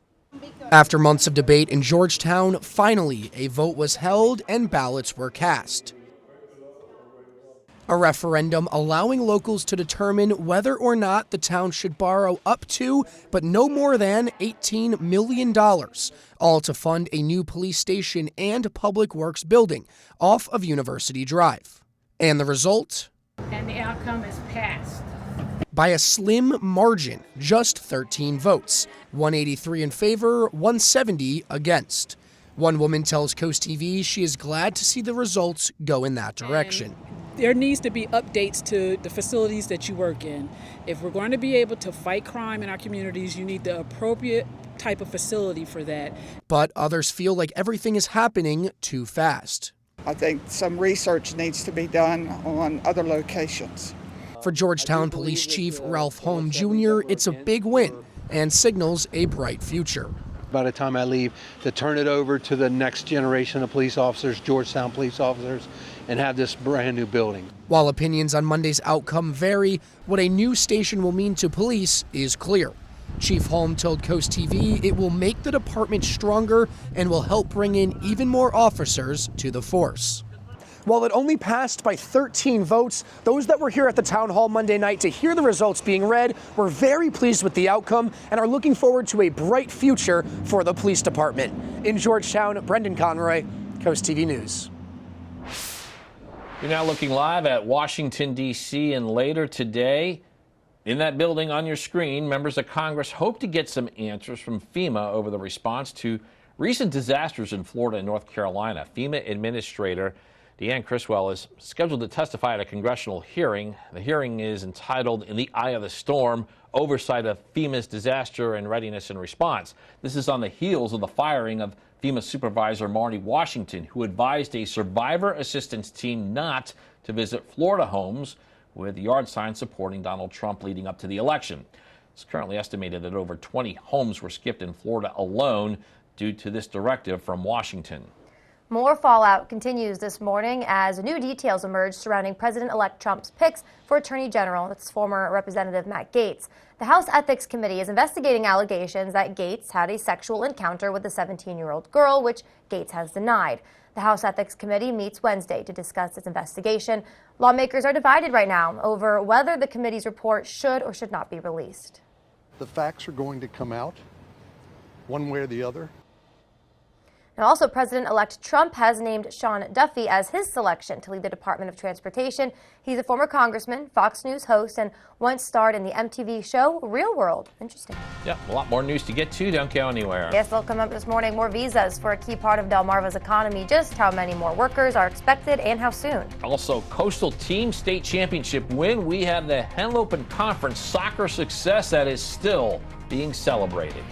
After months of debate in Georgetown, finally a vote was held and ballots were cast. A referendum allowing locals to determine whether or not the town should borrow up to, but no more than, $18 million, all to fund a new police station and public works building off of University Drive. And the result? And the outcome is passed. By a slim margin, just 13 votes, 183 in favor, 170 against. One woman tells Coast TV she is glad to see the results go in that direction. There needs to be updates to the facilities that you work in. If we're going to be able to fight crime in our communities, you need the appropriate type of facility for that. But others feel like everything is happening too fast. I think some research needs to be done on other locations. For Georgetown Police Chief Ralph Holm Jr., it's a big win and signals a bright future. By the time I leave, to turn it over to the next generation of police officers, Georgetown police officers, and have this brand new building. While opinions on Monday's outcome vary, what a new station will mean to police is clear. Chief Holm told Coast TV it will make the department stronger and will help bring in even more officers to the force. While it only passed by 13 votes, those that were here at the town hall Monday night to hear the results being read were very pleased with the outcome and are looking forward to a bright future for the police department. In Georgetown, Brendan Conroy, Coast TV News. You're now looking live at Washington, D.C., and later today, in that building on your screen, members of Congress hope to get some answers from FEMA over the response to recent disasters in Florida and North Carolina. FEMA Administrator Deanne Criswell is scheduled to testify at a congressional hearing. The hearing is entitled In the Eye of the Storm, Oversight of FEMA's Disaster and Readiness and Response. This is on the heels of the firing of FEMA Supervisor Marty Washington, who advised a survivor assistance team not to visit Florida homes with yard signs supporting Donald Trump leading up to the election. It's currently estimated that over 20 homes were skipped in Florida alone due to this directive from Washington. More fallout continues this morning as new details emerge surrounding President-elect Trump's picks for Attorney General. That's former Representative Matt Gaetz. The House Ethics Committee is investigating allegations that Gaetz had a sexual encounter with a 17-year-old girl, which Gaetz has denied. The House Ethics Committee meets Wednesday to discuss its investigation. Lawmakers are divided right now over whether the committee's report should or should not be released. The facts are going to come out one way or the other. Now, also, President-elect Trump has named Sean Duffy as his selection to lead the Department of Transportation. He's a former congressman, Fox News host, and once starred in the MTV show Real World. Interesting. Yeah, a lot more news to get to. Don't go anywhere. Yes, they'll come up this morning. More visas for a key part of Delmarva's economy. Just how many more workers are expected and how soon. Also, Coastal Team State Championship win. We have the Henlopen Conference soccer success that is still being celebrated.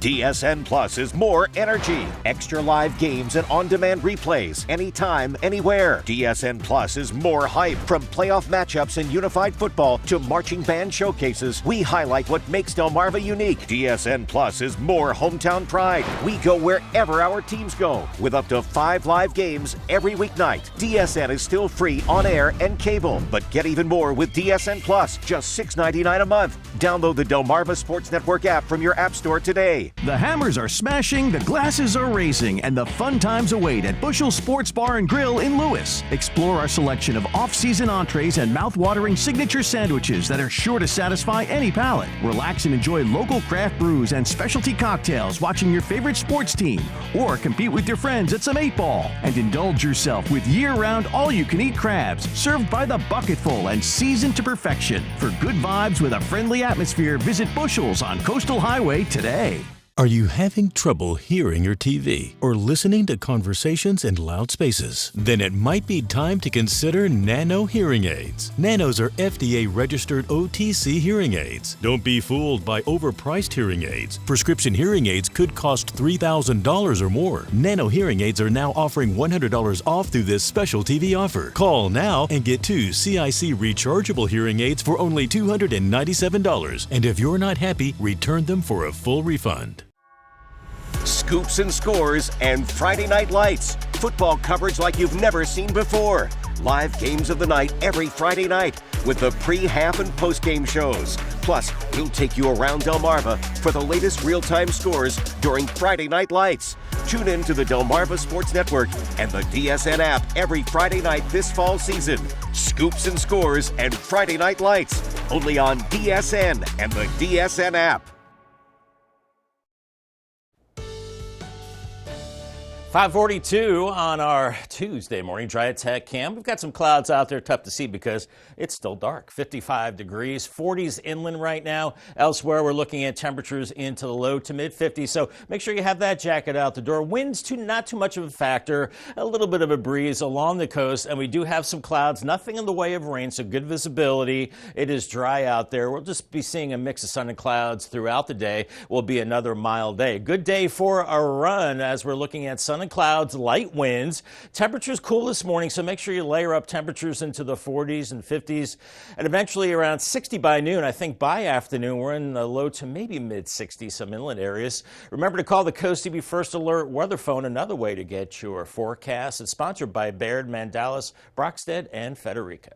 DSN Plus is more energy, extra live games and on-demand replays, anytime, anywhere. DSN Plus is more hype. From playoff matchups in unified football to marching band showcases, we highlight what makes Delmarva unique. DSN Plus is more hometown pride. We go wherever our teams go, with up to 5 live games every weeknight. DSN is still free on air and cable, but get even more with DSN Plus, just $6.99 a month. Download the Delmarva Sports Network app from your app store today. The hammers are smashing, the glasses are raising, and the fun times await at Bushel Sports Bar and Grill in Lewes. Explore our selection of off-season entrees and mouth-watering signature sandwiches that are sure to satisfy any palate. Relax and enjoy local craft brews and specialty cocktails watching your favorite sports team, or compete with your friends at some 8-ball. And indulge yourself with year-round all-you-can-eat crabs served by the bucketful and seasoned to perfection. For good vibes with a friendly atmosphere, visit Bushel's on Coastal Highway today. Are you having trouble hearing your TV or listening to conversations in loud spaces? Then it might be time to consider Nano hearing aids. Nanos are FDA-registered OTC hearing aids. Don't be fooled by overpriced hearing aids. Prescription hearing aids could cost $3,000 or more. Nano hearing aids are now offering $100 off through this special TV offer. Call now and get 2 CIC rechargeable hearing aids for only $297. And if you're not happy, return them for a full refund. Scoops and scores and Friday Night Lights. Football coverage like you've never seen before. Live games of the night every Friday night with the pre, half, and post-game shows. Plus, we'll take you around Delmarva for the latest real-time scores during Friday Night Lights. Tune in to the Delmarva Sports Network and the DSN app every Friday night this fall season. Scoops and scores and Friday Night Lights. Only on DSN and the DSN app. 5:42 on our Tuesday morning Dry Tech Cam. We've got some clouds out there, tough to see because it's still dark. 55 degrees, 40s inland right now. Elsewhere, we're looking at temperatures into the low to mid 50s. So make sure you have that jacket out the door. Winds not too much of a factor. A little bit of a breeze along the coast, and we do have some clouds. Nothing in the way of rain, so good visibility. It is dry out there. We'll just be seeing a mix of sun and clouds throughout the day. Will be another mild day. Good day for a run as we're looking at sun and clouds, light winds. Temperatures cool this morning, so make sure you layer up temperatures into the 40s and 50s, and eventually around 60 by noon. I think by afternoon, we're in the low to maybe mid 60s, some inland areas. Remember to call the CoastTV First Alert weather phone, another way to get your forecast. It's sponsored by Baird, Mandalis, Brockstead, and Federico.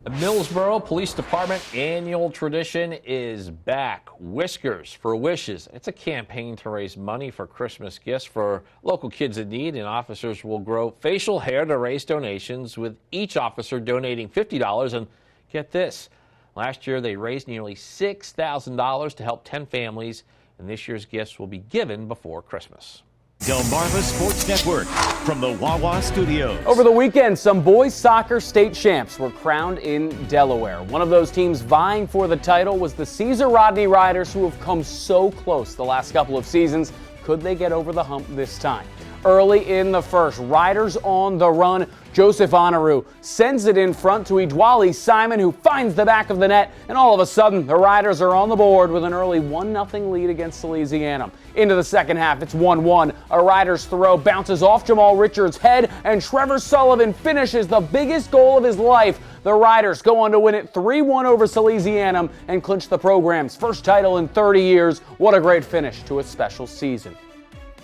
The Millsboro Police Department annual tradition is back. Whiskers for Wishes. It's a campaign to raise money for Christmas gifts for local kids in need, and officers will grow facial hair to raise donations, with each officer donating $50. And get this, last year they raised nearly $6,000 to help 10 families, and this year's gifts will be given before Christmas. Delmarva Sports Network from the Wawa Studios. Over the weekend, some boys soccer state champs were crowned in Delaware. One of those teams vying for the title was the Caesar Rodney Riders, who have come so close the last couple of seasons. Could they get over the hump this time? Early in the first, Riders on the run. Joseph Honoru sends it in front to Idwali Simon, who finds the back of the net, and all of a sudden, the Riders are on the board with an early 1-0 lead against Salesianum. Into the second half, it's 1-1. A Riders throw bounces off Jamal Richards' head, and Trevor Sullivan finishes the biggest goal of his life. The Riders go on to win it 3-1 over Salesianum and clinch the program's first title in 30 years. What a great finish to a special season.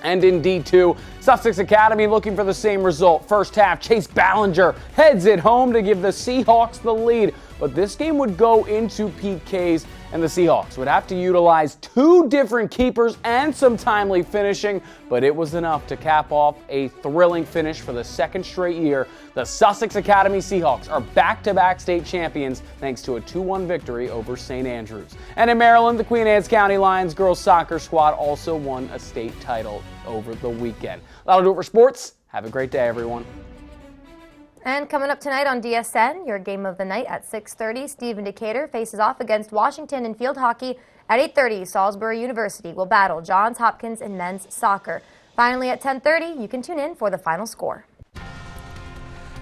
And in D2, Sussex Academy looking for the same result. First half, Chase Ballinger heads it home to give the Seahawks the lead. But this game would go into PKs, and the Seahawks would have to utilize 2 different keepers and some timely finishing, but it was enough to cap off a thrilling finish for the 2nd straight year. The Sussex Academy Seahawks are back-to-back state champions thanks to a 2-1 victory over St. Andrews. And in Maryland, the Queen Anne's County Lions girls soccer squad also won a state title over the weekend. That'll do it for sports. Have a great day, everyone. And coming up tonight on DSN, your game of the night at 6:30, Stephen Decatur faces off against Washington in field hockey. At 8:30, Salisbury University will battle Johns Hopkins in men's soccer. Finally, at 10:30, you can tune in for the final score.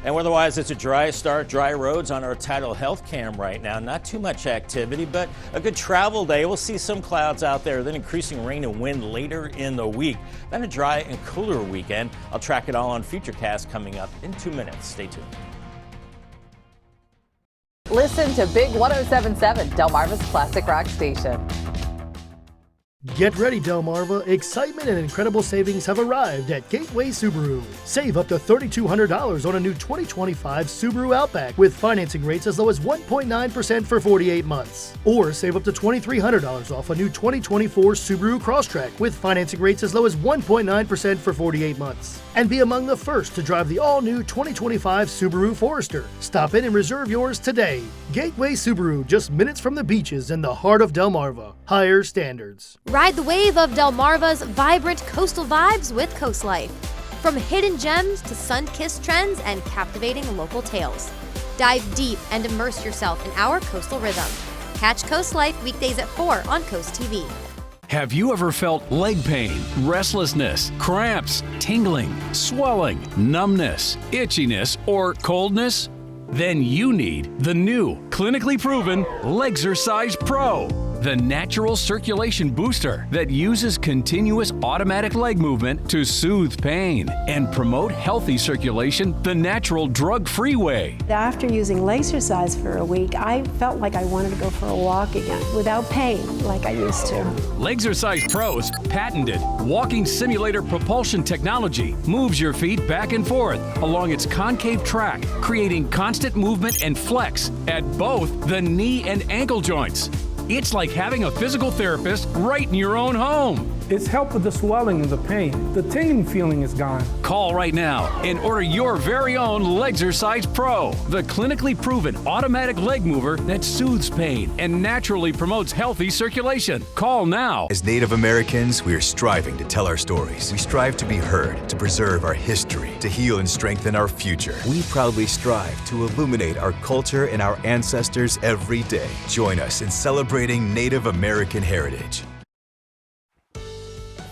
And weather-wise, it's a dry start, dry roads on our Tidal Health Cam right now. Not too much activity, but a good travel day. We'll see some clouds out there, then increasing rain and wind later in the week. Then a dry and cooler weekend. I'll track it all on Futurecast coming up in 2 minutes. Stay tuned. Listen to Big 107.7, Delmarva's classic rock station. Get ready, Delmarva. Excitement and incredible savings have arrived at Gateway Subaru. Save up to $3,200 on a new 2025 Subaru Outback with financing rates as low as 1.9% for 48 months. Or save up to $2,300 off a new 2024 Subaru Crosstrek with financing rates as low as 1.9% for 48 months. And be among the first to drive the all-new 2025 Subaru Forester. Stop in and reserve yours today. Gateway Subaru, just minutes from the beaches in the heart of Delmarva. Higher standards. Ride the wave of Delmarva's vibrant coastal vibes with Coast Life. From hidden gems to sun-kissed trends and captivating local tales. Dive deep and immerse yourself in our coastal rhythm. Catch Coast Life weekdays at 4 on CoastTV. Have you ever felt leg pain, restlessness, cramps, tingling, swelling, numbness, itchiness, or coldness? Then you need the new, clinically proven Legzercise Pro. The natural circulation booster that uses continuous automatic leg movement to soothe pain and promote healthy circulation the natural drug-free way. After using Legzercise for a week, I felt like I wanted to go for a walk again without pain like I used to. Legzercise Pro's patented walking simulator propulsion technology moves your feet back and forth along its concave track, creating constant movement and flex at both the knee and ankle joints. It's like having a physical therapist right in your own home. It's helped with the swelling and the pain. The tingling feeling is gone. Call right now and order your very own Legzercise Pro, the clinically proven automatic leg mover that soothes pain and naturally promotes healthy circulation. Call now. As Native Americans, we are striving to tell our stories. We strive to be heard, to preserve our history, to heal and strengthen our future. We proudly strive to illuminate our culture and our ancestors every day. Join us in celebrating Native American heritage.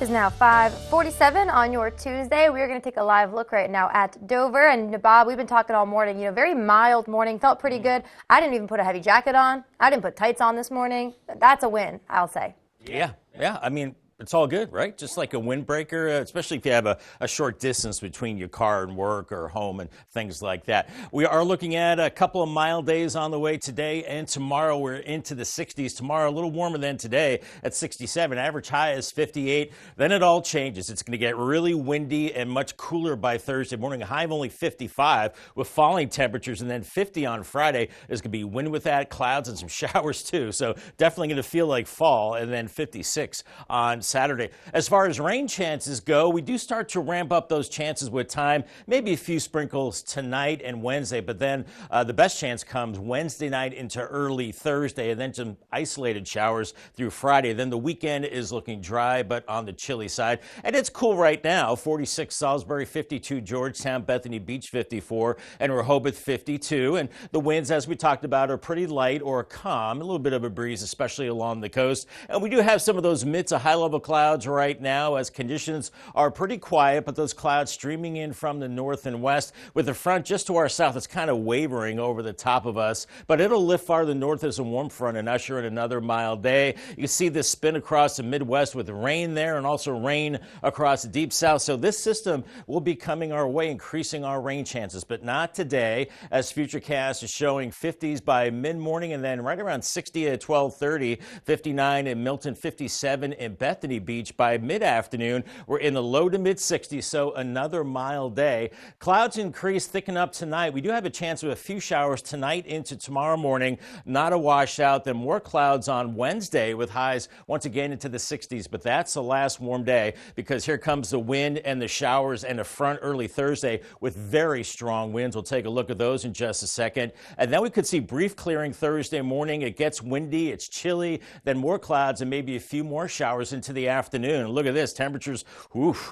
Is now 5:47 on your Tuesday. We're going to take a live look right now at Dover. And Bob, we've been talking all morning. You know, very mild morning. Felt pretty good. I didn't even put a heavy jacket on. I didn't put tights on this morning. That's a win, I'll say. Yeah. I mean, it's all good, right? Just like a windbreaker, especially if you have a short distance between your car and work or home and things like that. We are looking at a couple of mild days on the way today and tomorrow. We're into the 60s. Tomorrow, a little warmer than today at 67. Average high is 58. Then it all changes. It's going to get really windy and much cooler by Thursday morning. A high of only 55 with falling temperatures, and then 50 on Friday. There's going to be wind with that, clouds, and some showers too. So definitely going to feel like fall, and then 56 on Saturday. As far as rain chances go, we do start to ramp up those chances with time. Maybe a few sprinkles tonight and Wednesday, but then the best chance comes Wednesday night into early Thursday, and then some isolated showers through Friday. Then the weekend is looking dry, but on the chilly side. And it's cool right now. 46 Salisbury, 52 Georgetown, Bethany Beach 54, and Rehoboth 52. And the winds, as we talked about, are pretty light or calm. A little bit of a breeze, especially along the coast. And we do have some of those mid to high level clouds right now as conditions are pretty quiet, but those clouds streaming in from the north and west with the front just to our south. It's kind of wavering over the top of us, but it'll lift farther north as a warm front and usher in another mild day. You see this spin across the Midwest with rain there and also rain across the deep south. So this system will be coming our way, increasing our rain chances, but not today, as Futurecast is showing 50s by mid-morning and then right around 60 at 12:30, 59 in Milton, 57 in Bethany. Yosemite Beach. By mid-afternoon, we're in the low to mid-60s, so another mild day. Clouds increase, thicken up tonight. We do have a chance of a few showers tonight into tomorrow morning. Not a washout. Then more clouds on Wednesday with highs once again into the 60s. But that's the last warm day because here comes the wind and the showers and the front early Thursday with very strong winds. We'll take a look at those in just a second. And then we could see brief clearing Thursday morning. It gets windy, it's chilly, then more clouds and maybe a few more showers into the afternoon. Look at this, temperatures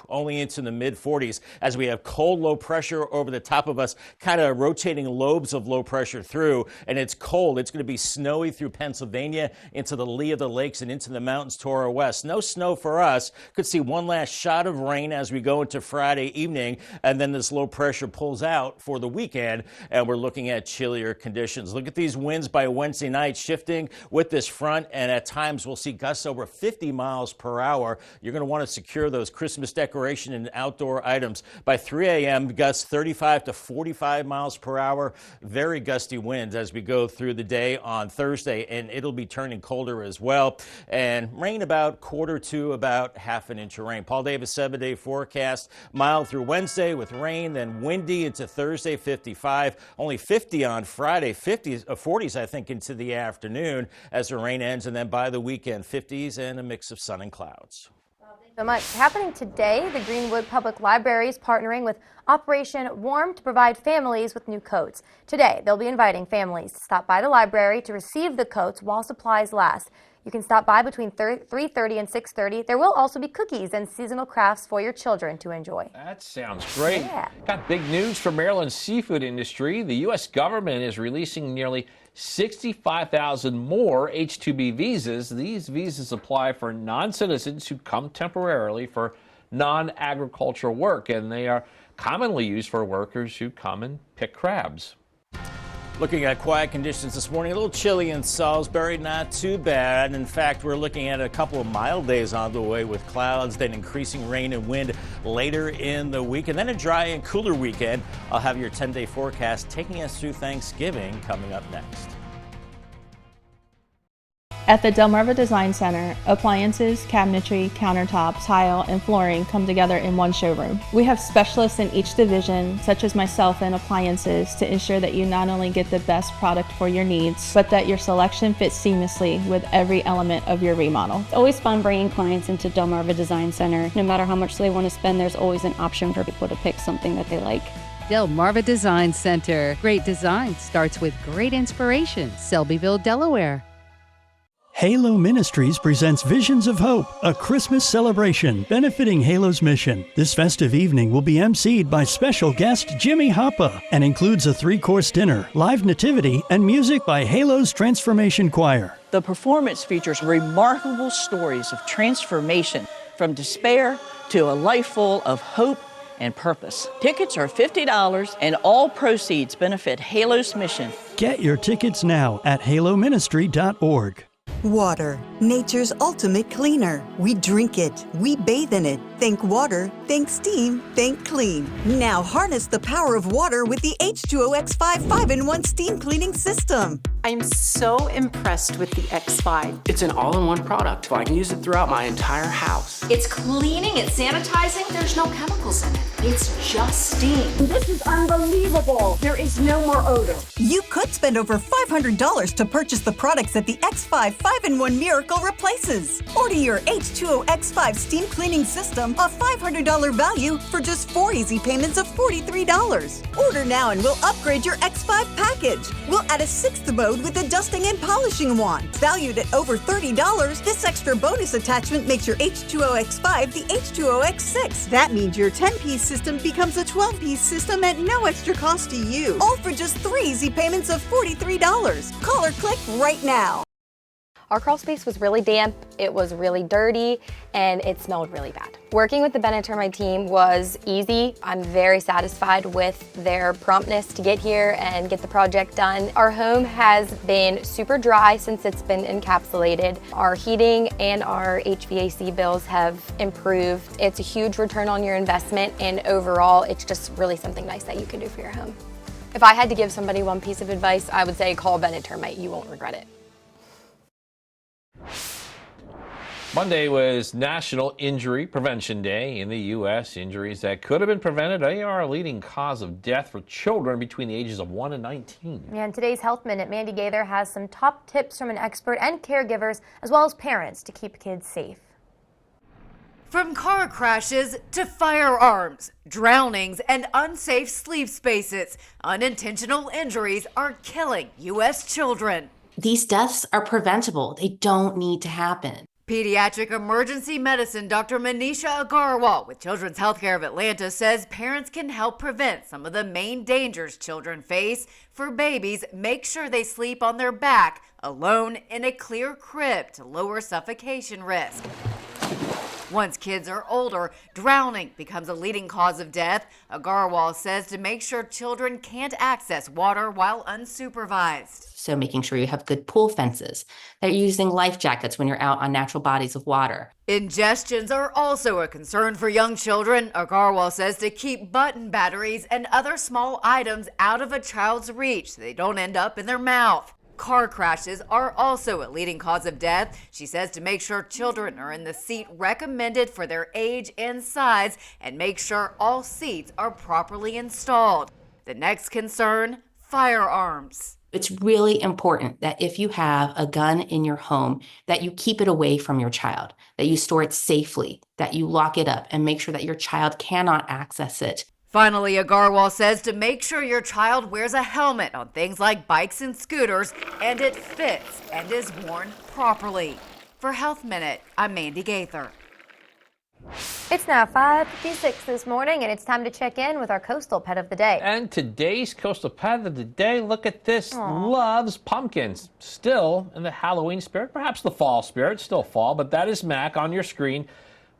only into the mid-40s as we have cold low pressure over the top of us, kind of rotating lobes of low pressure through, and it's cold. It's going to be snowy through Pennsylvania into the lee of the lakes and into the mountains to our west. No snow for us. Could see one last shot of rain as we go into Friday evening, and then this low pressure pulls out for the weekend, and we're looking at chillier conditions. Look at these winds by Wednesday night shifting with this front, and at times we'll see gusts over 50 miles per hour. You're going to want to secure those Christmas decoration and outdoor items. By 3 a.m., gusts 35 to 45 miles per hour. Very gusty winds as we go through the day on Thursday, and it'll be turning colder as well. And rain about quarter to about half an inch of rain. Paul Davis 7-day forecast. Mild through Wednesday with rain, then windy into Thursday, 55. Only 50 on Friday, 40s, I think, into the afternoon as the rain ends. And then by the weekend, 50s and a mix of sun and clouds. So much happening today. The Greenwood Public Library is partnering with Operation Warm to provide families with new coats. Today, they'll be inviting families to stop by the library to receive the coats while supplies last. You can stop by between 3:30 and 6:30. There will also be cookies and seasonal crafts for your children to enjoy. That sounds great. Yeah. Got big news for Maryland's seafood industry. The U.S. government is releasing nearly 65,000 more H-2B visas. These visas apply for non-citizens who come temporarily for non-agricultural work, and they are commonly used for workers who come and pick crabs. Looking at quiet conditions this morning, a little chilly in Salisbury, not too bad. In fact, we're looking at a couple of mild days on the way with clouds, then increasing rain and wind later in the week, and then a dry and cooler weekend. I'll have your 10-day forecast taking us through Thanksgiving coming up next. At the Delmarva Design Center, appliances, cabinetry, countertops, tile, and flooring come together in one showroom. We have specialists in each division, such as myself in appliances, to ensure that you not only get the best product for your needs, but that your selection fits seamlessly with every element of your remodel. It's always fun bringing clients into Delmarva Design Center. No matter how much they want to spend, there's always an option for people to pick something that they like. Delmarva Design Center. Great design starts with great inspiration. Selbyville, Delaware. Halo Ministries presents Visions of Hope, a Christmas celebration benefiting Halo's mission. This festive evening will be emceed by special guest Jimmy Hoppa and includes a 3-course dinner, live nativity, and music by Halo's Transformation Choir. The performance features remarkable stories of transformation from despair to a life full of hope and purpose. Tickets are $50 and all proceeds benefit Halo's mission. Get your tickets now at haloministry.org. Water, nature's ultimate cleaner. We drink it, we bathe in it. Think water, think steam, think clean. Now harness the power of water with the H2O X5 5-in-1 steam cleaning system. I'm so impressed with the X5. It's an all-in-one product. I can use it throughout my entire house. It's cleaning, it's sanitizing. There's no chemicals in it. It's just steam. This is unbelievable. There is no more odor. You could spend over $500 to purchase the products that the X5 5-in-1 Miracle replaces. Order your H2O X5 steam cleaning system, a $500 value, for just 4 easy payments of $43. Order now and we'll upgrade your X5 package. We'll add a 6th mode with a dusting and polishing wand. Valued at over $30, this extra bonus attachment makes your H2O X5 the H2O X6. That means your 10-piece system becomes a 12-piece system at no extra cost to you. All for just 3 easy payments of $43. Call or click right now. Our crawl space was really damp, it was really dirty, and it smelled really bad. Working with the Bennett Termite team was easy. I'm very satisfied with their promptness to get here and get the project done. Our home has been super dry since it's been encapsulated. Our heating and our HVAC bills have improved. It's a huge return on your investment, and overall, it's just really something nice that you can do for your home. If I had to give somebody one piece of advice, I would say call Bennett Termite. You won't regret it. Monday was National Injury Prevention Day in the U.S. Injuries that could have been prevented, they are a leading cause of death for children between the ages of 1 and 19. And today's Health Minute, Mandy Gaither has some top tips from an expert and caregivers, as well as parents, to keep kids safe. From car crashes to firearms, drownings, and unsafe sleep spaces, unintentional injuries are killing U.S. children. These deaths are preventable. They don't need to happen. Pediatric emergency medicine Dr. Manisha Agarwal with Children's Healthcare of Atlanta says parents can help prevent some of the main dangers children face. For babies, make sure they sleep on their back, alone in a clear crib to lower suffocation risk. Once kids are older, drowning becomes a leading cause of death. Agarwal says to make sure children can't access water while unsupervised. So making sure you have good pool fences, that you're using life jackets when you're out on natural bodies of water. Ingestions are also a concern for young children. Agarwal says to keep button batteries and other small items out of a child's reach so they don't end up in their mouth. Car crashes are also a leading cause of death. She says to make sure children are in the seat recommended for their age and size, and make sure all seats are properly installed. The next concern, firearms. It's really important that if you have a gun in your home, that you keep it away from your child, that you store it safely, that you lock it up and make sure that your child cannot access it. Finally, Agarwal says to make sure your child wears a helmet on things like bikes and scooters, and it fits and is worn properly. For Health Minute, I'm Mandy Gaither. It's now 5:56 this morning, and it's time to check in with our coastal pet of the day. And today's coastal pet of the day, look at this, loves pumpkins. Still in the Halloween spirit, perhaps the fall spirit, still fall, but that is Mac on your screen.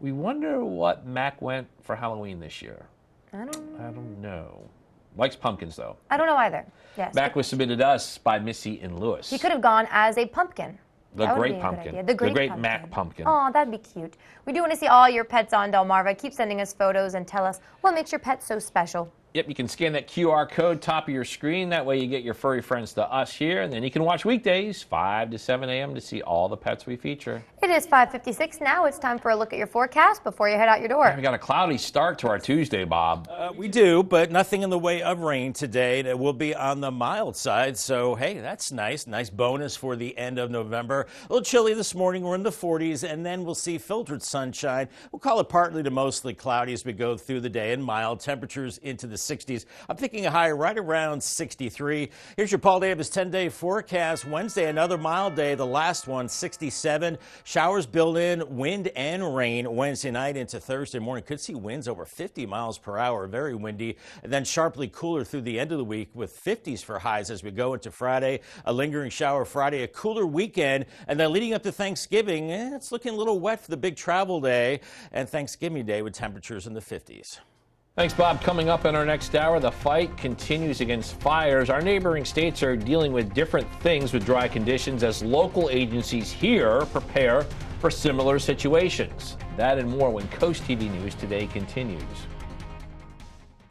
We wonder what Mac went for Halloween this year. I don't know. Likes pumpkins, though. I don't know either. Yes. Mac was submitted to us by Missy in Lewes. He could have gone as a pumpkin. The That would great be a good pumpkin. idea. The great pumpkin. Mac pumpkin. Oh, that'd be cute. We do want to see all your pets on Delmarva. Keep sending us photos and tell us what makes your pet so special. Yep, you can scan that QR code top of your screen. That way you get your furry friends to us here, and then you can watch weekdays 5 to 7 a.m. to see all the pets we feature. It is 5:56 now. It's time for a look at your forecast before you head out your door. We got a cloudy start to our Tuesday, Bob. We do, but nothing in the way of rain today. That will be on the mild side, so hey, that's nice. Nice bonus for the end of November. A little chilly this morning. We're in the 40s, and then we'll see filtered sunshine. We'll call it partly to mostly cloudy as we go through the day, and mild temperatures into the 60s. I'm thinking a high right around 63. Here's your Paul Davis 10-day forecast. Wednesday, another mild day. The last one, 67. Showers build in, wind and rain Wednesday night into Thursday morning. Could see winds over 50 miles per hour, very windy. And then sharply cooler through the end of the week with 50s for highs as we go into Friday. A lingering shower Friday, a cooler weekend. And then leading up to Thanksgiving, it's looking a little wet for the big travel day and Thanksgiving Day with temperatures in the 50s. Thanks, Bob. Coming up in our next hour, the fight continues against fires. Our neighboring states are dealing with different things with dry conditions as local agencies here prepare for similar situations. That and more when Coast TV News Today continues.